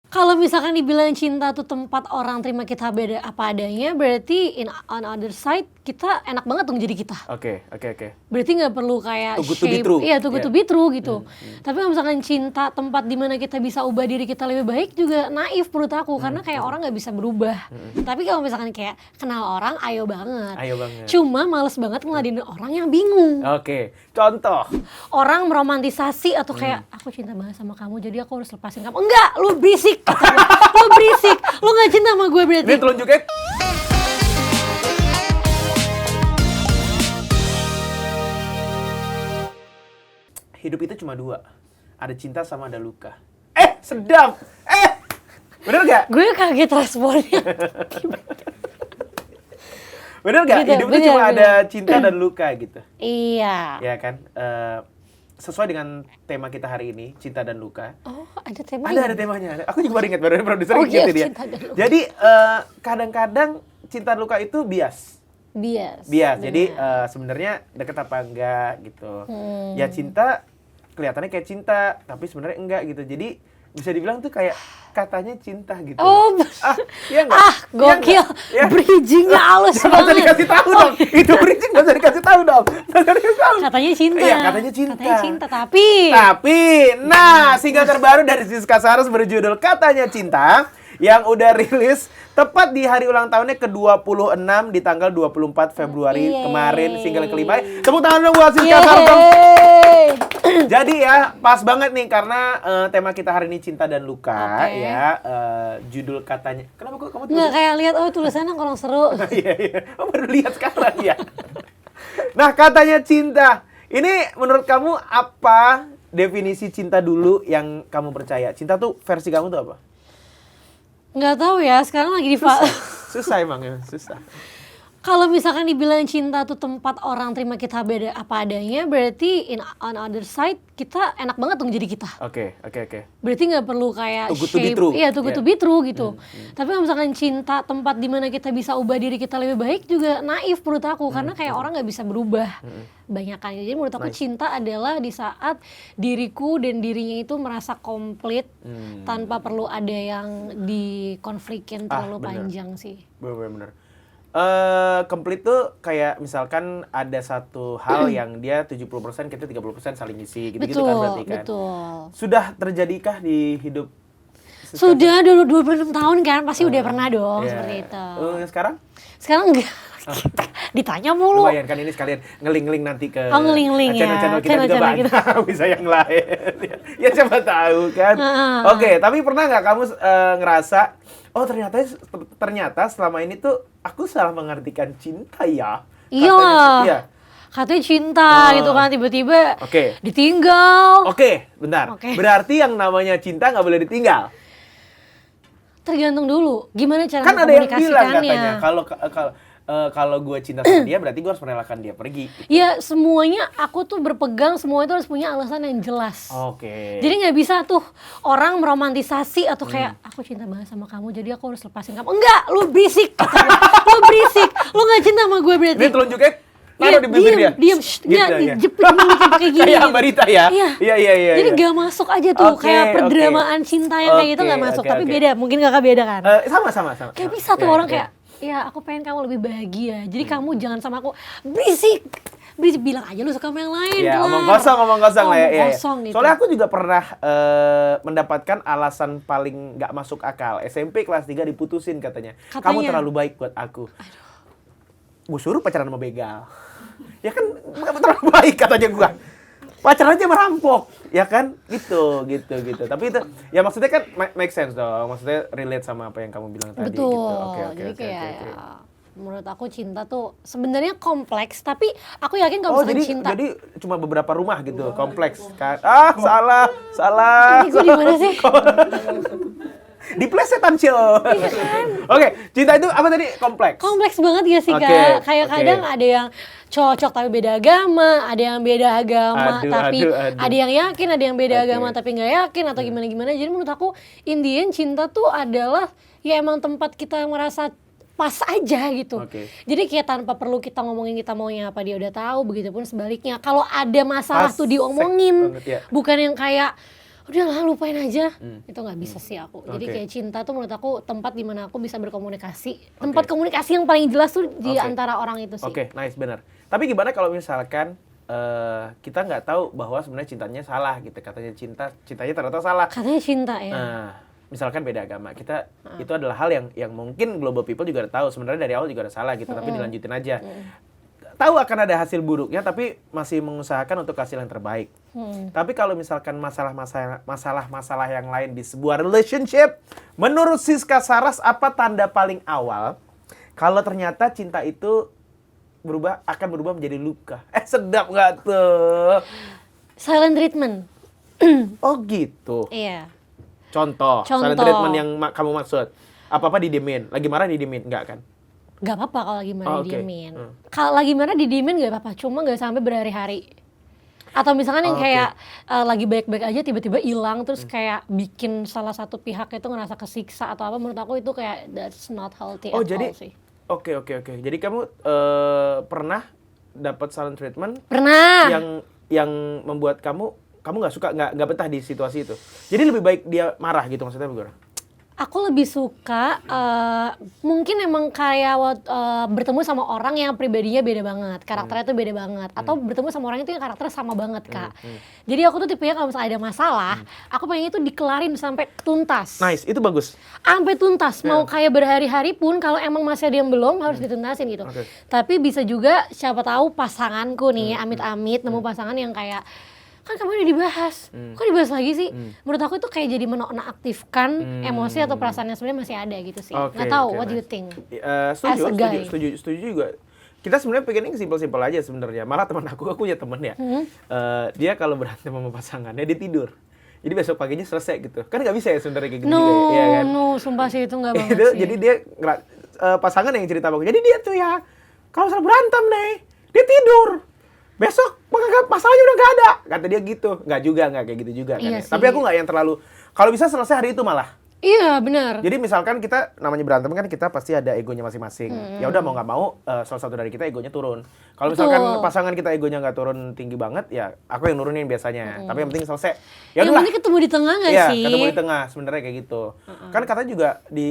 Kalau misalkan dibilang cinta tuh tempat orang terima kita beda apa adanya, berarti on other side kita enak banget dong jadi kita. Oke. Berarti nggak perlu kayak Too good to be true. iya too good to be true gitu. Hmm. Tapi kalau misalkan cinta tempat dimana kita bisa ubah diri kita lebih baik juga naif menurut aku, karena kayak orang nggak bisa berubah. Tapi kalau misalkan kayak kenal orang, ayo banget. Cuma males banget ngeladenin orang yang bingung. Oke, contoh. Orang meromantisasi atau kayak aku cinta banget sama kamu jadi aku harus lepasin kamu. Enggak, lu berisik. Lu berisik. Lu gak cinta sama gue berarti. Ini telunjuknya. Hidup itu cuma dua. Ada cinta sama ada luka. Sedap. Bener gak? Gue kaget responnya. Bener gak? Gitu, Hidup itu cuma ada cinta dan luka gitu. Iya. Ya kan? Sesuai dengan tema kita hari ini, cinta dan luka. Oh, ada temanya? Ada temanya. Aku juga baru ingat, baru produser gitu dia. Jadi, kadang-kadang cinta dan luka itu bias. Jadi, sebenarnya deket apa enggak gitu. Ya cinta, kelihatannya kayak cinta, tapi sebenarnya enggak gitu. Jadi, bisa dibilang tuh kayak katanya cinta gitu. Oh, iya enggak? Gokil. Ya. Bridging-nya halus banget. Gak usah dikasih tahu dong. Itu bridging gak usah dikasih tahu dong. Katanya cinta. Iya, katanya cinta. Tapi, single terbaru dari Siska Saras berjudul Katanya Cinta yang udah rilis tepat di hari ulang tahunnya ke-26 di tanggal 24 Februari kemarin, single kelima. Tepuk tangan dong buat Siska Saras. Jadi ya, pas banget nih karena tema kita hari ini cinta dan luka ya. Judul katanya. Kenapa kok kamu tulis? Nggak kayak lihat tulisannya kurang seru. Iya. Baru lihat sekarang ya. Nah, katanya cinta. Ini menurut kamu apa definisi cinta dulu yang kamu percaya? Cinta tuh versi kamu tuh apa? Nggak tahu ya, sekarang lagi di Susah emang ya, susah. Kalau misalkan dibilang cinta tuh tempat orang terima kita beda apa adanya, berarti on other side kita enak banget dong jadi kita. Oke. Berarti nggak perlu kayak Too good to be true. Iya, too good to be true gitu. Tapi kalau misalkan cinta tempat dimana kita bisa ubah diri kita lebih baik juga naif menurut aku, karena kayak orang nggak bisa berubah. Banyakan. Jadi menurut aku cinta adalah di saat diriku dan dirinya itu merasa komplit tanpa perlu ada yang dikonflikin terlalu panjang sih. Bener. Komplit tuh kayak misalkan ada satu hal yang dia 70%, kita 30% saling ngisi gitu-gitu kan berarti kan. Betul. Sudah terjadikah di hidup? Sudah 26 tahun kan, pasti udah pernah dong seperti itu. Sekarang? Sekarang enggak. Ditanya mulu. Lumayan kan ini sekalian ngeling-ngeling nanti ke ngeling-ngeling channel-channel kita juga banyak. Bisa yang lain. Ya siapa tahu kan. Oke, tapi pernah nggak kamu ngerasa ternyata selama ini tuh aku salah mengartikan cinta ya? Iya. Katanya cinta gitu kan, tiba-tiba ditinggal. Oke, bentar. Berarti yang namanya cinta nggak boleh ditinggal? Tergantung dulu, gimana cara kan ada yang bilang katanya kalau gue cinta sama dia berarti gue harus merelakan dia pergi gitu. Ya semuanya aku tuh berpegang, semua itu harus punya alasan yang jelas. Jadi nggak bisa tuh orang meromantisasi atau kayak aku cinta banget sama kamu jadi aku harus lepasin kamu. Enggak, lu berisik. Lu berisik, lu nggak cinta sama gue berarti. Ini telunjuknya taruh di bibir dia. Diam, jepit kayak gini. Kayak Barita ya? Iya. Jadi gak masuk aja tuh, kayak perdramaan cinta yang kayak gitu gak masuk. Tapi beda, mungkin kakak beda kan? Sama. Kayak bisa tuh orang kayak, ya aku pengen kamu lebih bahagia. Jadi kamu jangan sama aku, berisik bilang aja lu suka sama yang lain. Ya, omong kosong lah ya. Gitu. Soalnya aku juga pernah mendapatkan alasan paling gak masuk akal. SMP kelas 3 diputusin katanya. Kamu terlalu baik buat aku. Gue suruh pacaran sama begal. Ya kan terlalu baik katanya gua. Pacaran aja merampok, ya kan? Gitu. Tapi itu ya maksudnya kan make sense dong. Maksudnya relate sama apa yang kamu bilang tadi gitu. Oke. Jadi kayak menurut aku cinta tuh sebenarnya kompleks, tapi aku yakin kalau misalnya cinta. Jadi cuma beberapa rumah gitu, kompleks kan. Salah. Ini gue di mana sih? Di Plesetan Show. Iya kan? Oke, cinta itu apa tadi? Kompleks banget ya sih, Kak. Kayak kadang ada yang cocok tapi beda agama, ada yang beda agama tapi ada yang yakin, ada yang beda agama tapi nggak yakin atau gimana. Jadi menurut aku in the end cinta tuh adalah ya emang tempat kita merasa pas aja gitu. Jadi kayak tanpa perlu kita ngomongin kita maunya apa, dia udah tahu, begitupun sebaliknya. Kalau ada masalah tuh diomongin, bukan yang kayak udahlah lupain aja. Itu nggak bisa sih aku. Jadi kayak cinta tuh menurut aku tempat di mana aku bisa berkomunikasi. Tempat komunikasi yang paling jelas tuh di antara orang itu sih. Oke, nice, benar. Tapi gimana kalau misalkan kita nggak tahu bahwa sebenarnya cintanya salah gitu. Katanya cintanya ternyata salah. Katanya cinta ya. Misalkan beda agama, kita itu adalah hal yang mungkin global people juga udah tahu. Sebenarnya dari awal juga udah salah gitu, tapi dilanjutin aja. Tahu akan ada hasil buruknya, tapi masih mengusahakan untuk hasil yang terbaik. Tapi kalau misalkan masalah-masalah yang lain di sebuah relationship, menurut Siska Saras, apa tanda paling awal kalau ternyata cinta itu akan berubah menjadi luka? Sedap nggak tuh? Silent treatment. Oh gitu. Iya. Contoh. Silent treatment yang kamu maksud. Apa-apa didiemin. Lagi marah didiemin, enggak kan? Gak apa-apa kalau lagi marah didiemin. Kalau lagi marah didiemin gak apa-apa, cuma gak sampai berhari-hari. Atau misalkan yang kayak lagi baik-baik aja tiba-tiba hilang, terus kayak bikin salah satu pihak itu ngerasa kesiksa atau apa, menurut aku itu kayak that's not healthy at all sih. Oke. Jadi kamu pernah dapat silent treatment? Pernah. Yang membuat kamu nggak suka, nggak betah di situasi itu. Jadi lebih baik dia marah gitu, maksudnya bagaimana? Aku lebih suka mungkin emang kayak bertemu sama orang yang pribadinya beda banget, karakternya tuh beda banget, atau bertemu sama orang itu yang karakternya sama banget, Kak. Jadi aku tuh tipenya kalau misalnya ada masalah, aku pengen itu dikelarin sampai tuntas. Nice, itu bagus. Sampai tuntas, mau kayak berhari-hari pun kalau emang masih ada yang belum harus dituntasin gitu. Tapi bisa juga siapa tahu pasanganku nih, amit-amit nemu pasangan yang kayak kan kemarin udah dibahas, kok dibahas lagi sih? Menurut aku itu kayak jadi menonaktifkan emosi atau perasaan yang sebenarnya masih ada gitu sih. Nggak tahu, what do you think? Setuju juga. Kita sebenarnya pengennya simpel-simpel aja sebenarnya. Malah teman aku punya temen ya, dia kalau berantem sama pasangannya dia tidur. Jadi besok paginya selesai gitu. Kan nggak bisa ya sebenarnya kayak gitu juga ya kan? Sumpah sih itu nggak banget sih. Jadi dia pasangan yang cerita aku. Jadi dia tuh ya kalau misalnya berantem nih, dia tidur. Besok masalahnya udah nggak ada, kata dia gitu. Nggak kayak gitu juga kan ya. Tapi aku nggak yang terlalu, kalau bisa selesai hari itu malah. Iya benar. Jadi misalkan kita namanya berantem kan kita pasti ada egonya masing-masing. Ya udah mau nggak mau salah satu dari kita egonya turun. Kalau misalkan pasangan kita egonya nggak turun tinggi banget, ya aku yang nurunin biasanya. Tapi yang penting selesai. Ya yang penting ketemu di tengah nggak sih? Iya ketemu di tengah sebenarnya kayak gitu. Kan katanya juga di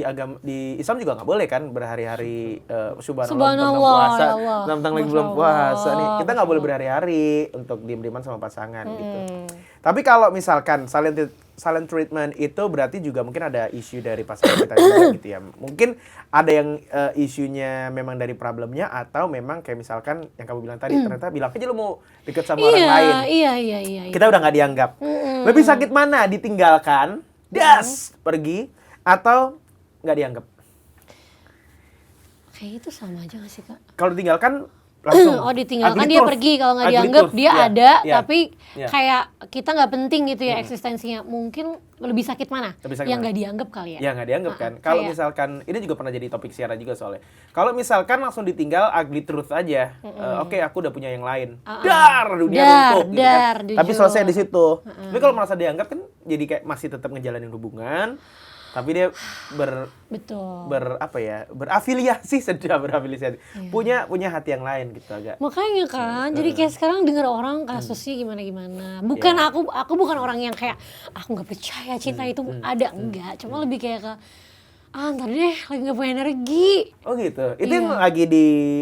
Islam juga nggak boleh kan berhari-hari subhanallah tentang lagi bulan puasa nih. Kita nggak boleh berhari-hari untuk diem-dieman sama pasangan gitu. Tapi kalau misalkan silent treatment itu berarti juga mungkin ada isu dari pasangan kita juga gitu ya. Mungkin ada yang isunya memang dari problemnya atau memang kayak misalkan yang kamu bilang tadi ternyata bilang aja lu mau deket sama orang lain. Iya. Kita udah nggak dianggap. Lebih sakit mana? Ditinggalkan, pergi, atau nggak dianggap? Kayak itu sama aja nggak sih, Kak? Kalau ditinggalkan langsung ditinggalkan dia pergi, kalau nggak dianggap dia ada tapi kayak kita nggak penting gitu ya eksistensinya. Mungkin lebih sakit mana? Yang nggak dianggap kali ya? Ya nggak dianggap kan. Kalau misalkan ini juga pernah jadi topik siaran juga soalnya. Kalau misalkan langsung ditinggal ugly truth aja. Oke, aku udah punya yang lain. Dunia runtuh gitu kan. Tapi selesai di situ. Tapi kalau merasa dianggap kan jadi kayak masih tetap ngejalanin hubungan. Tapi dia berafiliasi. Punya hati yang lain gitu agak. Makanya kan, jadi kayak sekarang dengar orang kasusnya gimana. Bukan aku bukan orang yang kayak aku nggak percaya cinta itu ada, enggak. Cuma lebih kayak ke ntar deh lagi nggak punya energi. Oh gitu. Itu yang lagi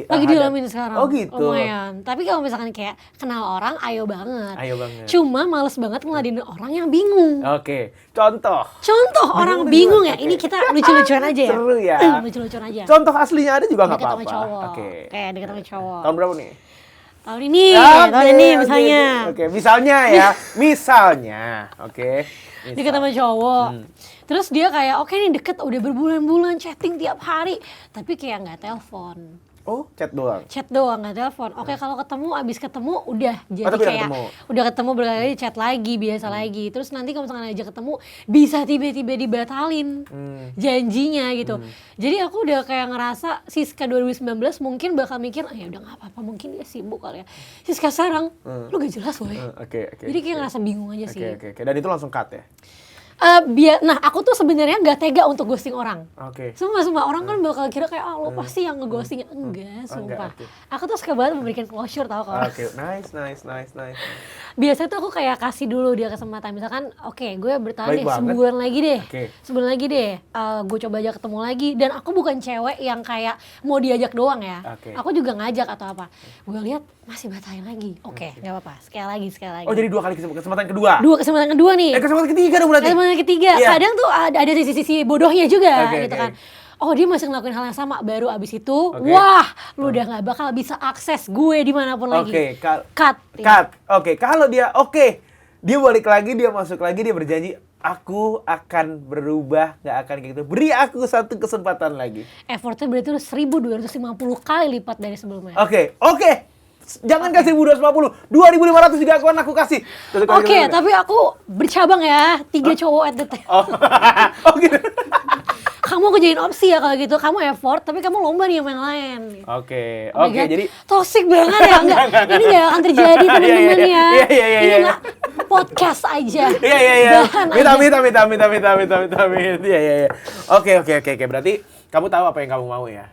dialamin sekarang. Oh gitu. Lumayan. Tapi kalau misalkan kayak kenal orang, ayo banget. Cuma males banget ngeladenin orang yang bingung. Oke. Contoh orang bingung ya. Ini kita lucu-lucuan aja ya. Seru ya. Lucu-lucuan aja. Contoh aslinya ada juga nggak apa-apa. Deket sama cowok. Kayak deket sama cowok. Tahun berapa nih? Tahun ini misalnya. Oke, misalnya ya. Oke. Deket sama cowok. Terus dia kayak oke nih deket udah berbulan-bulan chatting tiap hari. Tapi kayak nggak telepon. Oh, chat doang nggak telepon. Oke, kalau abis ketemu udah jadi kayak udah ketemu berkali-kali chat lagi, biasa lagi. Terus nanti kalau misalkan aja ketemu bisa tiba-tiba dibatalin janjinya gitu. Jadi aku udah kayak ngerasa Siska 2019 mungkin bakal mikir ya udah nggak apa-apa, mungkin dia sibuk kali ya. Siska sekarang lu gak jelas woy. Jadi kayak ngerasa bingung aja sih. Dan itu langsung cut ya? Nah aku tuh sebenarnya nggak tega untuk ghosting orang. Oke. Sumpah orang kan bakal kira kayak lo pasti yang ngeghosting. Enggak, sumpah. oke. Aku tuh suka banget memberikan closure tau kalau. Oke, nice. Biasanya tuh aku kayak kasih dulu dia kesempatan. Misalkan gue bertahan Baik deh banget. sebulan lagi deh. Oke. Sebulan lagi deh. Gue coba aja ketemu lagi. Dan aku bukan cewek yang kayak mau diajak doang ya. Oke. Aku juga ngajak atau apa. Gue lihat masih batahin lagi. Oke, nggak apa-apa. Sekali lagi. Oh, jadi 2 kali kesempatan kedua. Kesempatan kedua nih. Kesempatan ketiga dong berarti. Kesempatan ketiga. Iya. Kadang tuh ada sisi-sisi bodohnya juga Oke, gitu oke. kan. Oh dia masih ngelakuin hal yang sama, baru abis itu, wah lu udah gak bakal bisa akses gue dimanapun lagi. Oke, Cut. Oke, kalau dia dia balik lagi, dia masuk lagi, dia berjanji aku akan berubah, gak akan kayak gitu. Beri aku satu kesempatan lagi. Effortnya berarti udah 1250 kali lipat dari sebelumnya. Oke. Jangan kasih 1250, 2500 juga aku kasih. Oke, tapi aku bercabang ya, 3 cowok at the time. Oh gitu. Kamu aku jadiin opsi ya kalau gitu, kamu effort, tapi kamu lomba nih sama yang lain. Oke, Oh my God, jadi toxic banget ya, enggak. Ini gak akan terjadi teman-teman ya. Iya. Ini nggak podcast aja. Iya. Bahan aja. Iya. Oke. Berarti kamu tahu apa yang kamu mau ya?